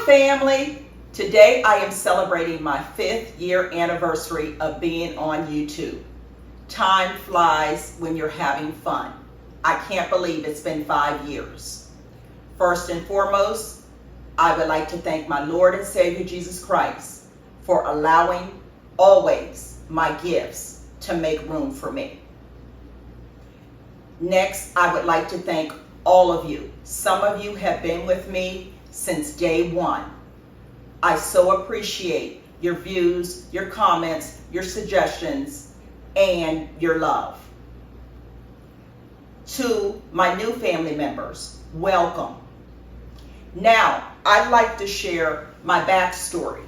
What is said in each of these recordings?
family. Today I am celebrating my 5th year anniversary of being on YouTube. Time flies when you're having fun. I can't believe it's been 5 years. First and foremost, I would like to thank my Lord and Savior Jesus Christ for allowing always my gifts to make room for me. Next, I would like to thank all of you. Some of you have been with me since day one. I so appreciate your views, your comments, your suggestions, and your love. To my new family members, welcome. Now, I'd like to share my backstory.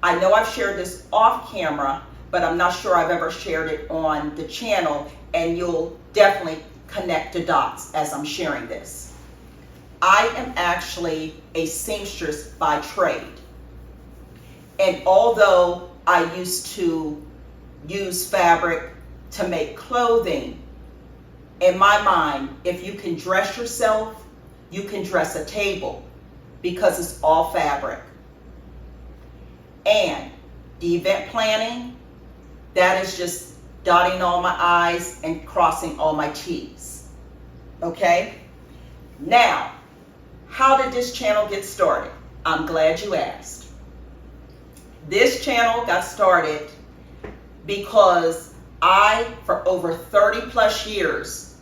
I know I've shared this off camera, but I'm not sure I've ever shared it on the channel, and you'll definitely connect the dots as I'm sharing this. I am actually a seamstress by trade. And although I used to use fabric to make clothing, in my mind, if you can dress yourself, you can dress a table because it's all fabric. And the event planning, that is just dotting all my I's and crossing all my T's. Okay? Now, how did this channel get started? I'm glad you asked. This channel got started because I, for over 30 plus years,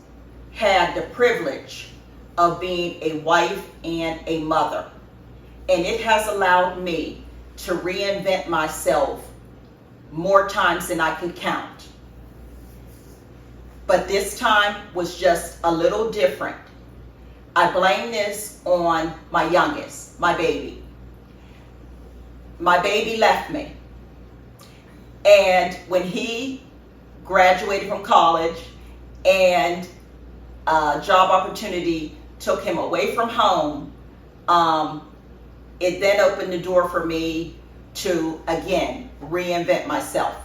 had the privilege of being a wife and a mother. And it has allowed me to reinvent myself more times than I can count. But this time was just a little different. I blame this on my youngest, my baby. My baby left me. And when he graduated from college and a job opportunity took him away from home, it then opened the door for me to, again, reinvent myself.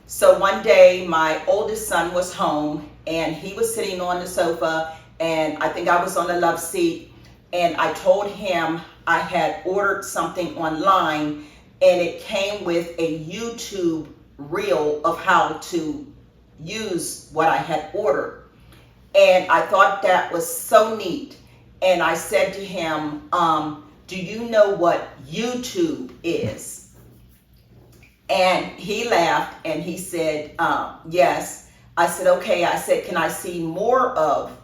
So one day, my oldest son was home, and he was sitting on the sofa, and I think I was on the love seat, and I told him I had ordered something online, and it came with a YouTube reel of how to use what I had ordered. And I thought that was so neat. And I said to him, do you know what YouTube is? And he laughed and he said, yes. I said, okay. I said, can I see more of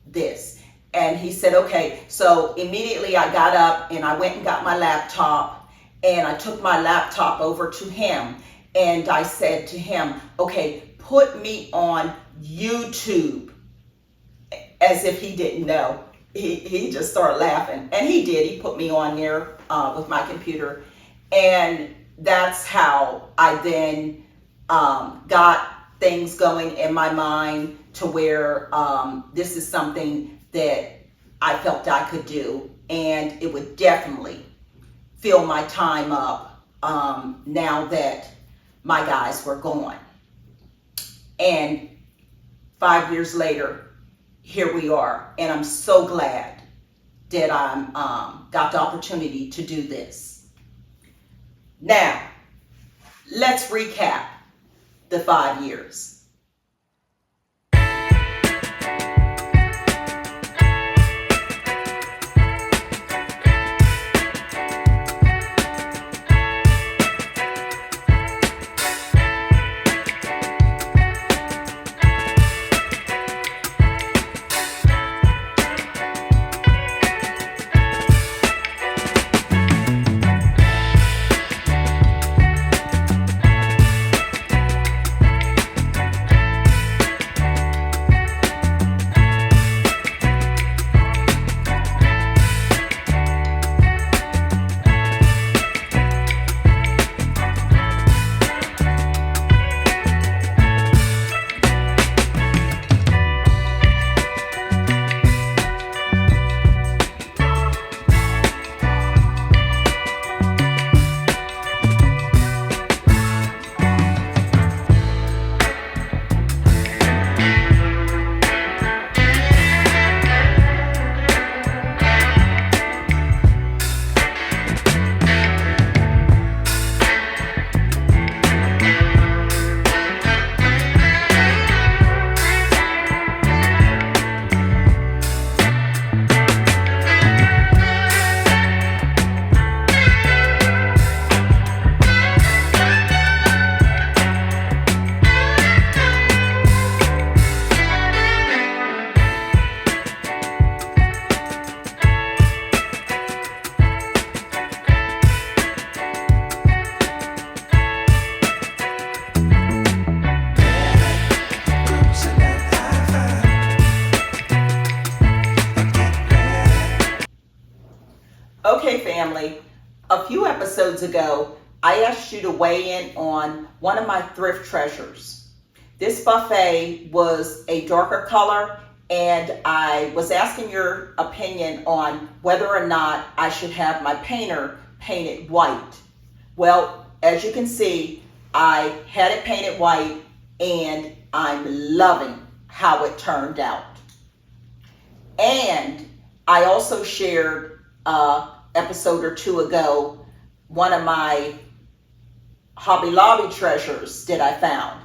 this? And he said, okay. So immediately I got up and I went and got my laptop, and I took my laptop over to him, and I said to him, okay, put me on YouTube. As if he didn't know. He just started laughing, and he did. He put me on there with my computer, and that's how I then got things going in my mind to where this is something that I felt I could do, and it would definitely fill my time up now that my guys were gone. And 5 years later, here we are, and I'm so glad that I got the opportunity to do this. Now, let's recap the 5 years. Okay, family, a few episodes ago, I asked you to weigh in on one of my thrift treasures. This buffet was a darker color, and I was asking your opinion on whether or not I should have my painter paint it white. Well, as you can see, I had it painted white, and I'm loving how it turned out. And I also shared episode or two ago one of my Hobby Lobby treasures that I found,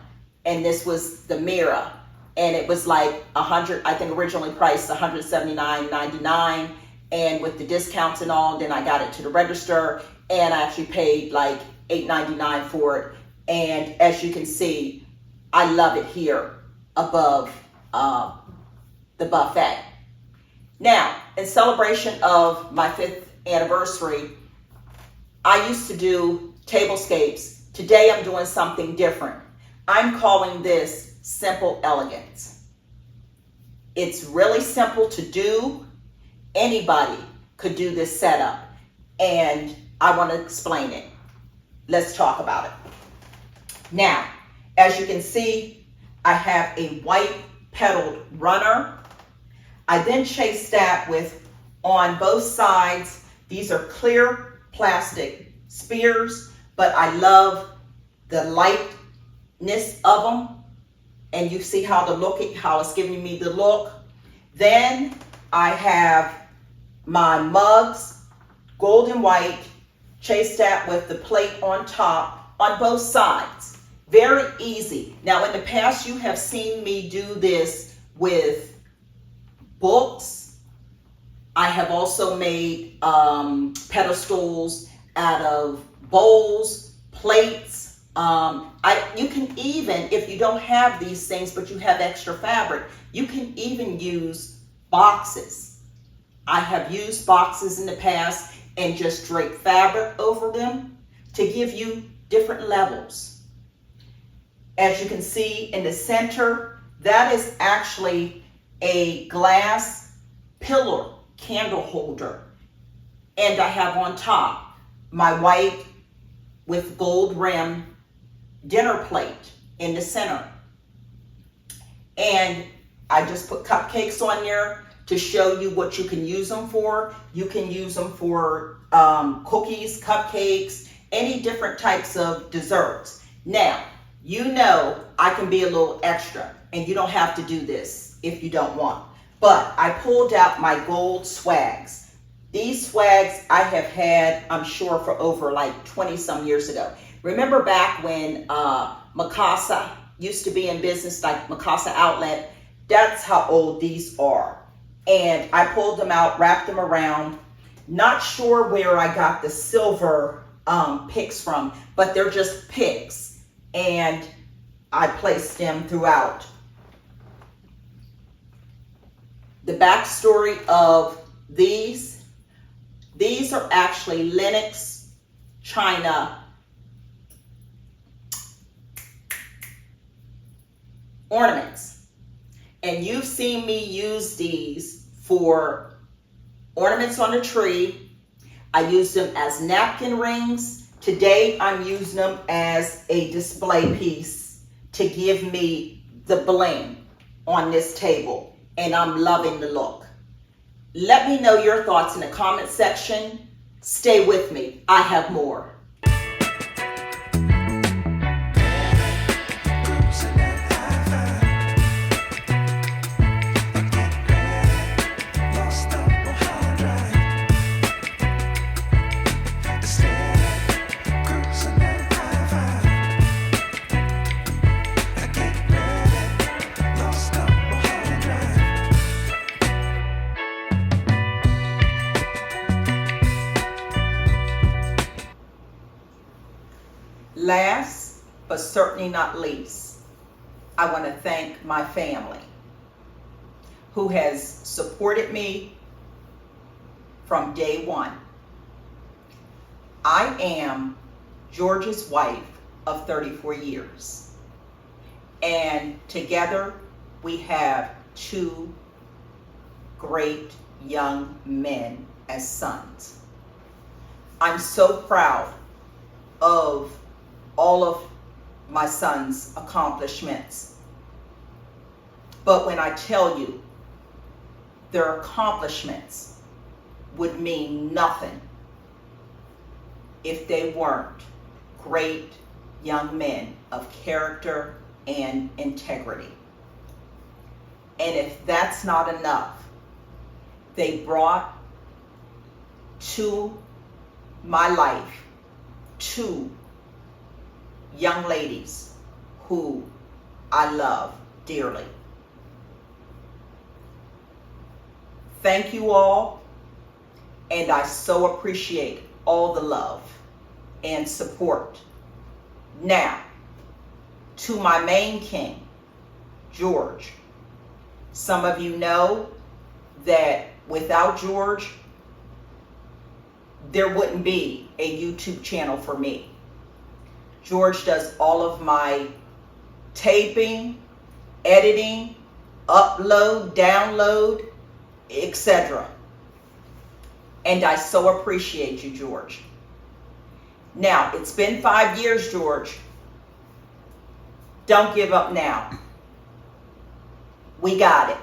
and this was the mirror, and it was like I think originally priced $179.99, and with the discounts and all, then I got it to the register, and I actually paid like $8.99 for it. And as you can see, I love it here above the buffet. Now, in celebration of my 5th anniversary, I used to do tablescapes. Today I'm doing something different. I'm calling this Simple Elegance. It's really simple to do. Anybody could do this setup, and I want to explain it. Let's talk about it. Now, as you can see, I have a white petaled runner. I then chased that with, on both sides, these are clear plastic spears, but I love the lightness of them. And you see how how it's giving me the look. Then I have my mugs, gold and white, chased that with the plate on top on both sides. Very easy. Now, in the past, you have seen me do this with books. I have also made pedestals out of bowls, plates. You can even, if you don't have these things, but you have extra fabric, you can even use boxes. I have used boxes in the past and just drape fabric over them to give you different levels. As you can see in the center, that is actually a glass pillar candle holder. And I have on top my white with gold rim dinner plate in the center. And I just put cupcakes on there to show you what you can use them for. You can use them for cookies, cupcakes, any different types of desserts. Now, you know I can be a little extra, and you don't have to do this if you don't want. But I pulled out my gold swags. These swags I have had, I'm sure, for over like 20 some years ago. Remember back when Mikasa used to be in business, like Mikasa Outlet? That's how old these are. And I pulled them out, wrapped them around. Not sure where I got the silver picks from, but they're just picks. And I placed them throughout. The backstory of these are actually Lenox China ornaments. And you've seen me use these for ornaments on a tree. I use them as napkin rings. Today I'm using them as a display piece to give me the bling on this table. And I'm loving the look. Let me know your thoughts in the comment section. Stay with me. I have more. Last, but certainly not least, I want to thank my family who has supported me from day one. I am George's wife of 34 years, and together we have 2 great young men as sons. I'm so proud of all of my son's accomplishments. But when I tell you, their accomplishments would mean nothing if they weren't great young men of character and integrity. And if that's not enough, they brought to my life two young ladies who I love dearly. Thank you all, and I so appreciate all the love and support. Now, to my main king, George. Some of you know that without George, there wouldn't be a YouTube channel for me. George does all of my taping, editing, upload, download, etc. And I so appreciate you, George. Now, it's been 5 years, George. Don't give up now. We got it.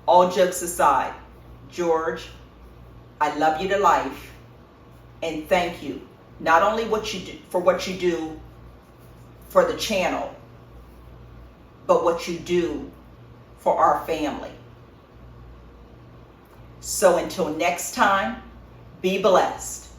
All jokes aside, George, I love you to life, and thank you. Not only what you do for the channel, but what you do for our family. So until next time, be blessed.